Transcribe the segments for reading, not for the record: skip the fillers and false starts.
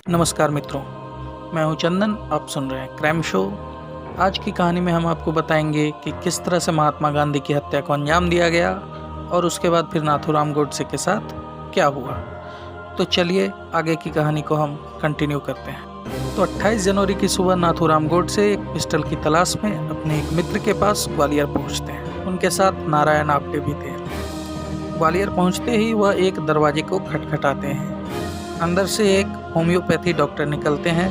नमस्कार मित्रों, मैं हूं चंदन। आप सुन रहे हैं क्राइम शो। आज की कहानी में हम आपको बताएंगे कि किस तरह से महात्मा गांधी की हत्या को अंजाम दिया गया और उसके बाद फिर नाथूराम गोडसे के साथ क्या हुआ। तो चलिए आगे की कहानी को हम कंटिन्यू करते हैं। तो 28 जनवरी की सुबह नाथूराम गोडसे एक पिस्टल की तलाश में अपने एक मित्र के पास ग्वालियर पहुँचते हैं। उनके साथ नारायण आप्टे भी थे। ग्वालियर पहुँचते ही वह एक दरवाजे को खटखटाते हैं। अंदर से एक होम्योपैथी डॉक्टर निकलते हैं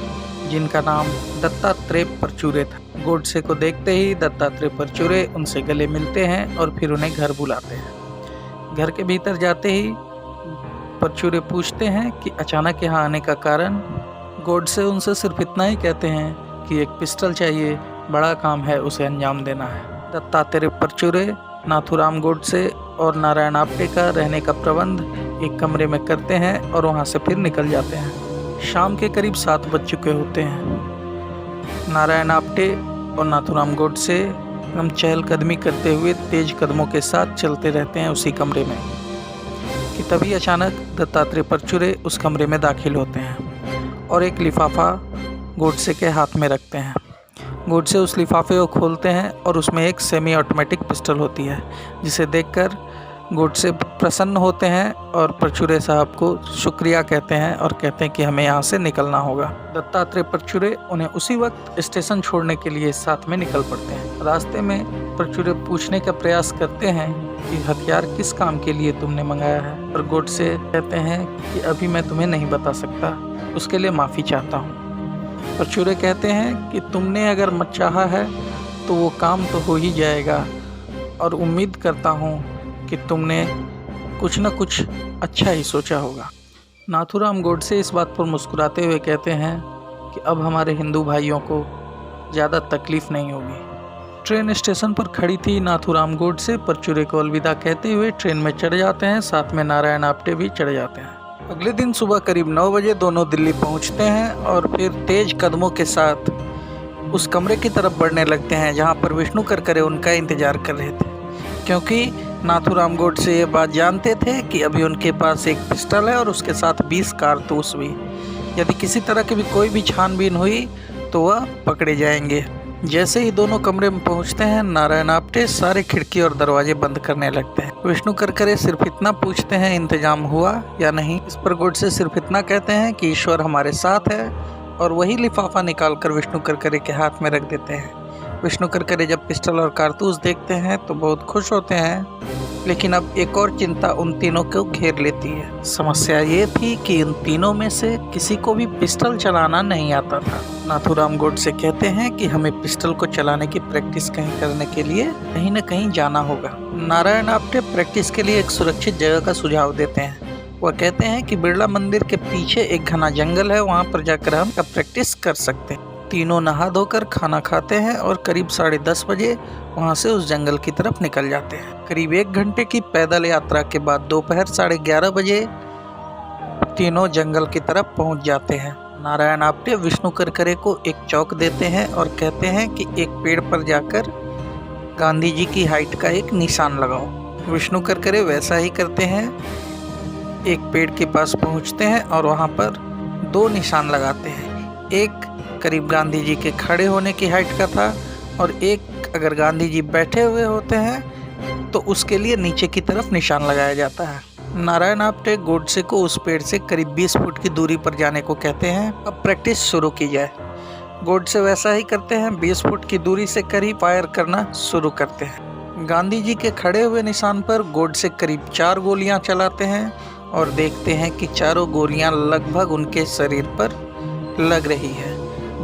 जिनका नाम दत्तात्रेय परचूरे था। गोडसे को देखते ही दत्तात्रेय परचूरे उनसे गले मिलते हैं और फिर उन्हें घर बुलाते हैं। घर के भीतर जाते ही परचूरे पूछते हैं कि अचानक यहाँ आने का कारण। गोडसे उनसे सिर्फ इतना ही कहते हैं कि एक पिस्टल चाहिए, बड़ा काम है, उसे अंजाम देना है। दत्तात्रेय परचूरे नाथूराम गोडसे और नारायण आप्टे का रहने का प्रबंध एक कमरे में करते हैं और वहां से फिर निकल जाते हैं। शाम के करीब 7 बज चुके होते हैं। नारायण आप्टे और नाथूराम गोडसे हम चहलकदमी करते हुए तेज कदमों के साथ चलते रहते हैं उसी कमरे में कि तभी अचानक दत्तात्रेय परचूरे उस कमरे में दाखिल होते हैं और एक लिफाफा गोडसे के हाथ में रखते हैं। गोडसे उस लिफाफे को खोलते हैं और उसमें एक सेमी ऑटोमेटिक पिस्टल होती है, जिसे देखकर गोडसे प्रसन्न होते हैं और परचूरे साहब को शुक्रिया कहते हैं और कहते हैं कि हमें यहाँ से निकलना होगा। दत्तात्रेय परचूरे उन्हें उसी वक्त स्टेशन छोड़ने के लिए साथ में निकल पड़ते हैं। रास्ते में परचूरे पूछने का प्रयास करते हैं कि हथियार किस काम के लिए तुमने मंगाया है, पर गोडसे कहते हैं कि अभी मैं तुम्हें नहीं बता सकता, उसके लिए माफ़ी चाहता हूँ। परचूरे कहते हैं कि तुमने अगर मत चाहा है तो वो काम तो हो ही जाएगा और उम्मीद करता हूँ कि तुमने कुछ न कुछ अच्छा ही सोचा होगा। नाथूराम गोडसे इस बात पर मुस्कुराते हुए कहते हैं कि अब हमारे हिंदू भाइयों को ज़्यादा तकलीफ़ नहीं होगी। ट्रेन स्टेशन पर खड़ी थी। नाथूराम गोडसे परचूरे को अलविदा कहते हुए ट्रेन में चढ़ जाते हैं। साथ में नारायण आप्टे भी चढ़ जाते हैं। अगले दिन सुबह करीब 9 बजे दोनों दिल्ली पहुंचते हैं और फिर तेज कदमों के साथ उस कमरे की तरफ बढ़ने लगते हैं जहां पर विष्णु करकरे उनका इंतज़ार कर रहे थे, क्योंकि नाथूराम गोडसे ये बात जानते थे कि अभी उनके पास एक पिस्टल है और उसके साथ 20 कारतूस भी। यदि किसी तरह की भी कोई भी छानबीन हुई तो वह पकड़े जाएंगे। जैसे ही दोनों कमरे में पहुंचते हैं, नारायण आप्टे सारे खिड़की और दरवाजे बंद करने लगते हैं। विष्णु करकरे सिर्फ इतना पूछते हैं इंतजाम हुआ या नहीं। इस पर गोडसे सिर्फ इतना कहते हैं कि ईश्वर हमारे साथ है और वही लिफाफा निकालकर विष्णु करकरे के हाथ में रख देते हैं। विष्णु करकरे जब पिस्टल और कारतूस देखते हैं तो बहुत खुश होते हैं, लेकिन अब एक और चिंता उन तीनों को घेर लेती है। समस्या ये थी कि उन तीनों में से किसी को भी पिस्टल चलाना नहीं आता था। नाथूराम गोडसे कहते हैं कि हमें पिस्टल को चलाने की प्रैक्टिस करने के लिए कहीं न कहीं जाना होगा। नारायण आप्टे प्रैक्टिस के लिए एक सुरक्षित जगह का सुझाव देते हैं। वह कहते हैं कि बिरला मंदिर के पीछे एक घना जंगल है, वहाँ पर जाकर हम प्रैक्टिस कर सकते हैं। तीनों नहा धोकर खाना खाते हैं और करीब 10:30 बजे वहाँ से उस जंगल की तरफ निकल जाते हैं। करीब 1 घंटे की पैदल यात्रा के बाद दोपहर 11:30 बजे तीनों जंगल की तरफ पहुँच जाते हैं। नारायण आप्टे विष्णु करकरे को एक चौक देते हैं और कहते हैं कि एक पेड़ पर जाकर गांधी जी की हाइट का एक निशान लगाओ। विष्णु करकरे वैसा ही करते हैं। एक पेड़ के पास पहुँचते हैं और वहाँ पर 2 निशान लगाते हैं। एक करीब गांधी जी के खड़े होने की हाइट का था और एक अगर गांधी जी बैठे हुए होते हैं तो उसके लिए नीचे की तरफ निशान लगाया जाता है। नारायण आप्टे गोडसे को उस पेड़ से करीब 20 फुट की दूरी पर जाने को कहते हैं। अब प्रैक्टिस शुरू की जाए। गोडसे वैसा ही करते हैं। 20 फुट की दूरी से करीब फायर करना शुरू करते हैं। गांधी जी के खड़े हुए निशान पर गोडसे करीब 4 गोलियां चलाते हैं और देखते हैं कि चारों गोलियां लगभग उनके शरीर पर लग रही है।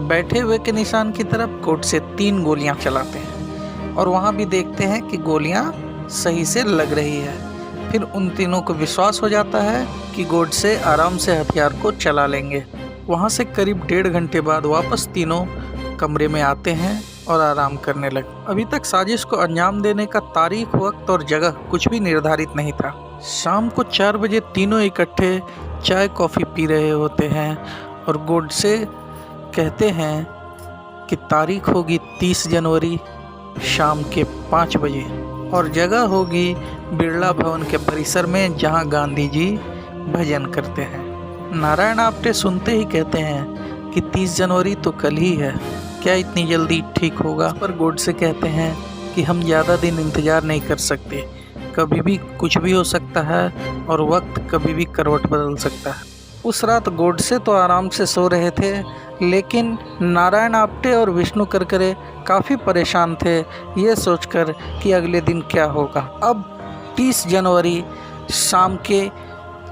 बैठे हुए के निशान की तरफ गोडसे 3 गोलियां चलाते हैं और वहां भी देखते हैं कि गोलियां सही से लग रही है। फिर उन तीनों को विश्वास हो जाता है कि गोडसे आराम से हथियार को चला लेंगे। वहां से करीब 1.5 घंटे बाद वापस तीनों कमरे में आते हैं और आराम करने लगे। अभी तक साजिश को अंजाम देने का तारीख, वक्त और जगह कुछ भी निर्धारित नहीं था। शाम को 4 बजे तीनों इकट्ठे चाय कॉफ़ी पी रहे होते हैं और गोडसे कहते हैं कि तारीख होगी 30 जनवरी शाम के 5 बजे और जगह होगी बिरला भवन के परिसर में, जहां गांधी जी भजन करते हैं। नारायण आप्टे सुनते ही कहते हैं कि 30 जनवरी तो कल ही है, क्या इतनी जल्दी ठीक होगा। पर गोडसे कहते हैं कि हम ज़्यादा दिन इंतज़ार नहीं कर सकते, कभी भी कुछ भी हो सकता है और वक्त कभी भी करवट बदल सकता है। उस रात गोडसे तो आराम से सो रहे थे, लेकिन नारायण आप्टे और विष्णु करकरे काफ़ी परेशान थे ये सोचकर कि अगले दिन क्या होगा। अब 30 जनवरी शाम के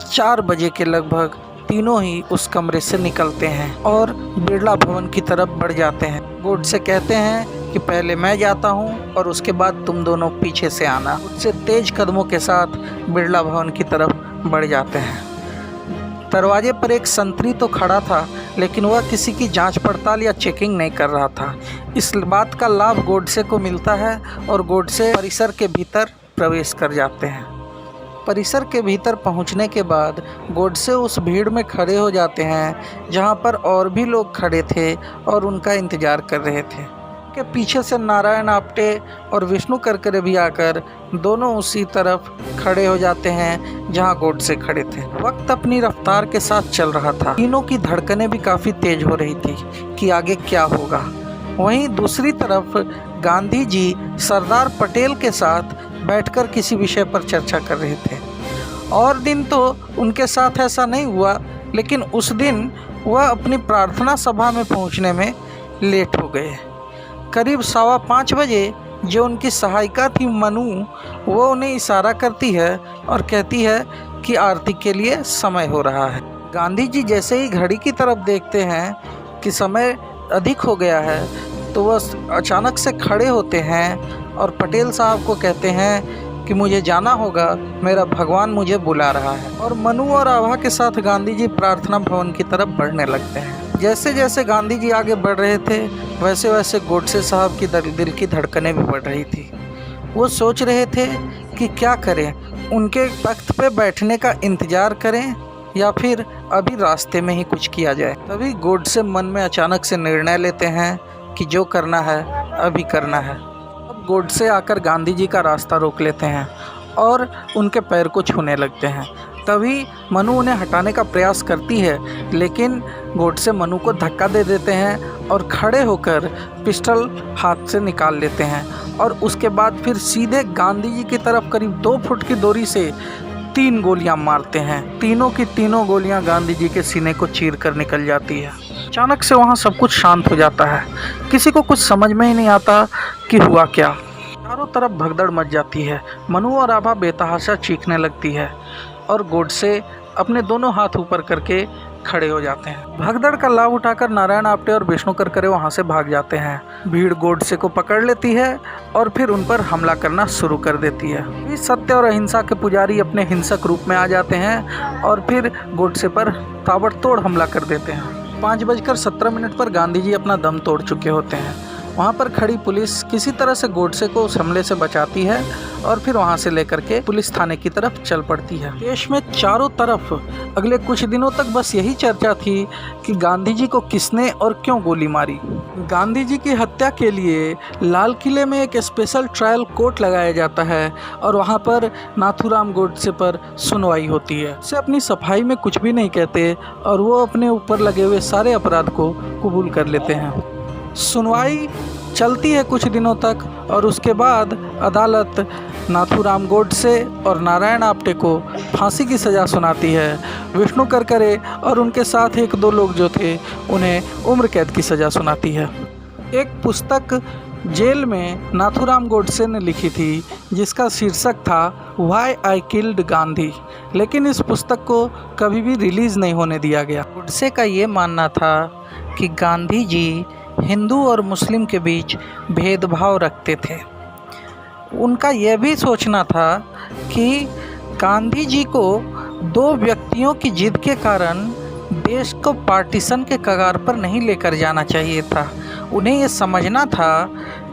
4 बजे के लगभग तीनों ही उस कमरे से निकलते हैं और बिरला भवन की तरफ बढ़ जाते हैं। गोडसे कहते हैं कि पहले मैं जाता हूं और उसके बाद तुम दोनों पीछे से आना। उससे तेज कदमों के साथ बिरला भवन की तरफ बढ़ जाते हैं। दरवाजे पर एक संतरी तो खड़ा था, लेकिन वह किसी की जांच पड़ताल या चेकिंग नहीं कर रहा था। इस बात का लाभ गोडसे को मिलता है और गोडसे परिसर के भीतर प्रवेश कर जाते हैं। परिसर के भीतर पहुंचने के बाद गोडसे उस भीड़ में खड़े हो जाते हैं जहां पर और भी लोग खड़े थे और उनका इंतज़ार कर रहे थे। के पीछे से नारायण आप्टे और विष्णु करकरे भी आकर दोनों उसी तरफ खड़े हो जाते हैं जहां गोडसे खड़े थे। वक्त अपनी रफ्तार के साथ चल रहा था। तीनों की धड़कनें भी काफ़ी तेज हो रही थी कि आगे क्या होगा। वहीं दूसरी तरफ गांधी जी सरदार पटेल के साथ बैठकर किसी विषय पर चर्चा कर रहे थे। और दिन तो उनके साथ ऐसा नहीं हुआ, लेकिन उस दिन वह अपनी प्रार्थना सभा में पहुंचने में लेट हो गए। करीब 5:15 बजे जो उनकी सहायिका थी मनु, वो उन्हें इशारा करती है और कहती है कि आरती के लिए समय हो रहा है। गांधी जी जैसे ही घड़ी की तरफ देखते हैं कि समय अधिक हो गया है, तो वह अचानक से खड़े होते हैं और पटेल साहब को कहते हैं कि मुझे जाना होगा, मेरा भगवान मुझे बुला रहा है। और मनु और आभा के साथ गांधी जी प्रार्थना भवन की तरफ बढ़ने लगते हैं। जैसे जैसे गांधी जी आगे बढ़ रहे थे, वैसे वैसे गोडसे साहब की दिल की धड़कनें भी बढ़ रही थी। वो सोच रहे थे कि क्या करें, उनके तख्त पे बैठने का इंतज़ार करें या फिर अभी रास्ते में ही कुछ किया जाए। तभी गोडसे मन में अचानक से निर्णय लेते हैं कि जो करना है अभी करना है। अब गोडसे आकर गांधी जी का रास्ता रोक लेते हैं और उनके पैर को छूने लगते हैं। तभी मनु उन्हें हटाने का प्रयास करती है, लेकिन गोडसे मनु को धक्का दे देते हैं और खड़े होकर पिस्टल हाथ से निकाल लेते हैं और उसके बाद फिर सीधे गांधी जी की तरफ करीब 2 फुट की दूरी से 3 गोलियां मारते हैं। तीनों की तीनों गोलियां गांधी जी के सीने को चीर कर निकल जाती है। अचानक से वहाँ सब कुछ शांत हो जाता है। किसी को कुछ समझ में ही नहीं आता कि हुआ क्या। चारों तरफ भगदड़ मच जाती है। मनु और आभा बेतहाशा चीखने लगती है और गोडसे अपने दोनों हाथ ऊपर करके खड़े हो जाते हैं। भगदड़ का लाभ उठाकर नारायण आप्टे और विष्णु करकरे वहां से भाग जाते हैं। भीड़ गोडसे को पकड़ लेती है और फिर उन पर हमला करना शुरू कर देती है। इस सत्य और अहिंसा के पुजारी अपने हिंसक रूप में आ जाते हैं और फिर गोडसे पर ताबड़तोड़ हमला कर देते हैं। 5:17 पर गांधी जी अपना दम तोड़ चुके होते हैं। वहाँ पर खड़ी पुलिस किसी तरह से गोडसे को उस हमले से बचाती है और फिर वहाँ से लेकर के पुलिस थाने की तरफ चल पड़ती है। देश में चारों तरफ अगले कुछ दिनों तक बस यही चर्चा थी कि गांधी जी को किसने और क्यों गोली मारी। गांधी जी की हत्या के लिए लाल किले में एक स्पेशल ट्रायल कोर्ट लगाया जाता है और वहाँ पर नाथूराम गोडसे पर सुनवाई होती है। से अपनी सफाई में कुछ भी नहीं कहते और वो अपने ऊपर लगे हुए सारे अपराध को कबूल कर लेते हैं। सुनवाई चलती है कुछ दिनों तक और उसके बाद अदालत नाथूराम गोडसे और नारायण आप्टे को फांसी की सज़ा सुनाती है। विष्णु करकरे और उनके साथ 1-2 लोग जो थे उन्हें उम्र कैद की सज़ा सुनाती है। एक पुस्तक जेल में नाथूराम गोडसे ने लिखी थी जिसका शीर्षक था व्हाई आई किल्ड गांधी, लेकिन इस पुस्तक को कभी भी रिलीज़ नहीं होने दिया गया। गोडसे का ये मानना था कि गांधी जी हिंदू और मुस्लिम के बीच भेदभाव रखते थे। उनका यह भी सोचना था कि गांधी जी को 2 व्यक्तियों की जिद के कारण देश को पार्टीशन के कगार पर नहीं लेकर जाना चाहिए था। उन्हें ये समझना था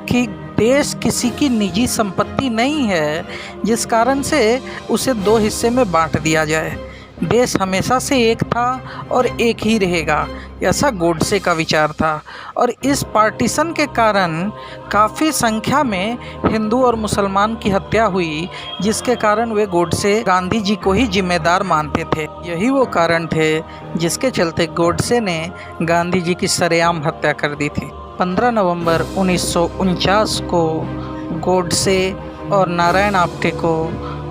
कि देश किसी की निजी संपत्ति नहीं है जिस कारण से उसे 2 हिस्से में बांट दिया जाए। देश हमेशा से एक था और एक ही रहेगा, ऐसा गोडसे का विचार था। और इस पार्टीशन के कारण काफ़ी संख्या में हिंदू और मुसलमान की हत्या हुई, जिसके कारण वे गोडसे गांधी जी को ही जिम्मेदार मानते थे। यही वो कारण थे जिसके चलते गोडसे ने गांधी जी की सरेआम हत्या कर दी थी। 15 नवंबर 1949 को गोडसे और नारायण आप्टे को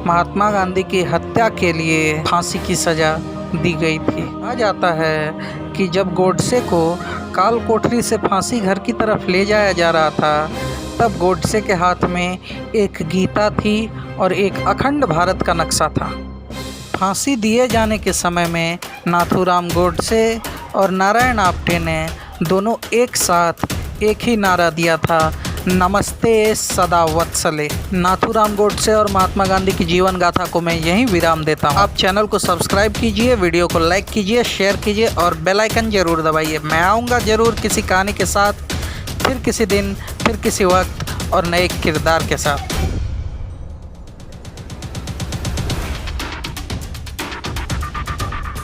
महात्मा गांधी की हत्या के लिए फांसी की सज़ा दी गई थी। कहा जाता है कि जब गोडसे को काल कोठरी से फांसी घर की तरफ ले जाया जा रहा था, तब गोडसे के हाथ में एक गीता थी और एक अखंड भारत का नक्शा था। फांसी दिए जाने के समय में नाथूराम गोडसे और नारायण आप्टे ने दोनों एक साथ एक ही नारा दिया था, नमस्ते सदा वत्सले। नाथूराम गोडसे और महात्मा गांधी की जीवन गाथा को मैं यहीं विराम देता हूँ। आप चैनल को सब्सक्राइब कीजिए, वीडियो को लाइक कीजिए, शेयर कीजिए और बेल आइकन जरूर दबाइए। मैं आऊँगा ज़रूर किसी कहानी के साथ, फिर किसी दिन, फिर किसी वक्त और नए किरदार के साथ।